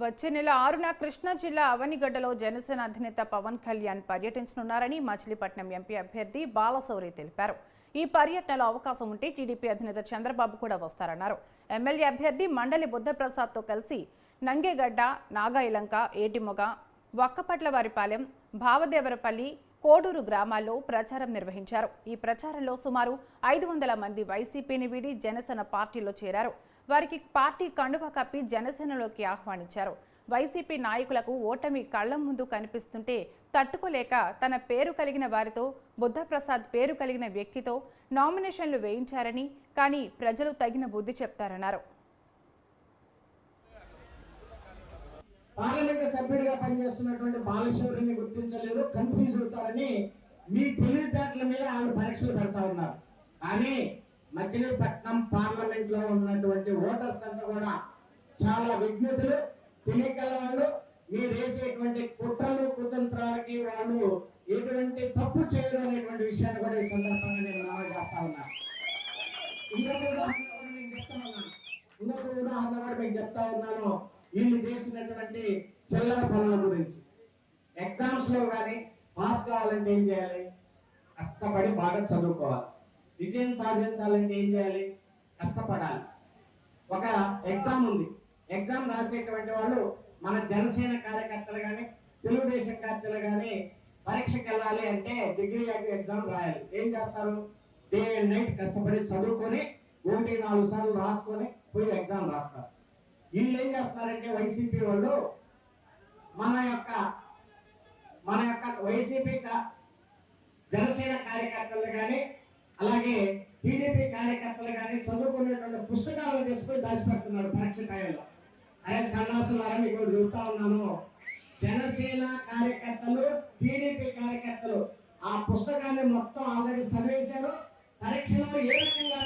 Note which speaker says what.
Speaker 1: వచ్చే నెల 6న కృష్ణా జిల్లా అవనిగడ్డలో జనసేన అధినేత పవన్ కళ్యాణ్ పర్యటించనున్నారని మచిలీపట్నం ఎంపీ అభ్యర్థి బాలశౌరి తెలిపారు. ఈ పర్యటనలో అవకాశం ఉంటే టీడీపీ అధినేత చంద్రబాబు కూడా వస్తారన్నారు. ఎమ్మెల్యే అభ్యర్థి మండలి బుద్ధప్రసాద్తో కలిసి నంగేగడ్డ, నాగాయలంక, ఏటిమొగ, వక్కపట్లవారిపాలెం, భావదేవరపల్లి, కోడూరు గ్రామాల్లో ప్రచారం నిర్వహించారు. ఈ ప్రచారంలో సుమారు 500 మంది వైసీపీని వీడి జనసేన పార్టీలో చేరారు. వారికి పార్టీ కండువా కప్పి జనసేనలోకి ఆహ్వానించారు. వైసీపీ నాయకులకు ఓటమి కళ్ల ముందు కనిపిస్తుంటే తట్టుకోలేక తన పేరు కలిగిన వారితో, బుద్ధప్రసాద్ పేరు కలిగిన వ్యక్తితో నామినేషన్లు వేయించారని, కానీ ప్రజలు తగిన బుద్ధి చెప్తారన్నారు.
Speaker 2: పార్లమెంట్ సభ్యుడిగా పనిచేస్తున్నటువంటి బాలశౌరిని గుర్తించలేరు, కన్ఫ్యూజ్ అవుతారని మీ తెలివితేటల మీద వాళ్ళు పరీక్షలు పెడతా ఉన్నారు. కానీ మచిలీపట్నం పార్లమెంట్ లో ఉన్నటువంటి ఓటర్స్ అంతా కూడా చాలా విజ్ఞతులు, తెలియకల వాళ్ళు. మీరు వేసేటువంటి కుట్రలు కుతంత్రాలకి వాళ్ళు ఎటువంటి తప్పు చేయరు అనేటువంటి విషయాన్ని కూడా ఈ సందర్భంగా నేను మనవి చేస్తా ఉన్నాను. ఇంకొక ఉదాహరణ కూడా మీకు చెప్తా ఉన్నాను. వీళ్ళు చేసినటువంటి చిల్లర పనుల గురించి. ఎగ్జామ్స్ లో కానీ పాస్ కావాలంటే ఏం చేయాలి? కష్టపడి బాగా చదువుకోవాలి. విజయం సాధించాలంటే ఏం చేయాలి? కష్టపడాలి. ఒక ఎగ్జామ్ ఉంది, ఎగ్జామ్ రాసేటువంటి వాళ్ళు మన జనసేన కార్యకర్తలు కానీ తెలుగుదేశం కార్యకర్తలు కానీ పరీక్షకి వెళ్ళాలి అంటే డిగ్రీ ఎగ్జామ్ రాయాలి. ఏం చేస్తారు? డే అండ్ నైట్ కష్టపడి చదువుకొని 1-4 సార్లు రాసుకొని పోయి ఎగ్జామ్ రాస్తారు. వీళ్ళు ఏం చేస్తున్నారంటే వైసీపీ వాళ్ళు మన యొక్క వైసీపీ జనసేన కార్యకర్తలు కానీ అలాగే టీడీపీ కార్యకర్తలు కానీ చదువుకునేటువంటి పుస్తకాలను తీసుకొని దాచిపెడుతున్నారు పరీక్ష టైంలో. అదే సన్నాసులారా మీకు చెబుతా ఉన్నాను. జనసేన కార్యకర్తలు, టీడీపీ కార్యకర్తలు ఆ పుస్తకాన్ని మొత్తం ఆల్రెడీ చదివేశారు. పరీక్షలో ఏ రకంగా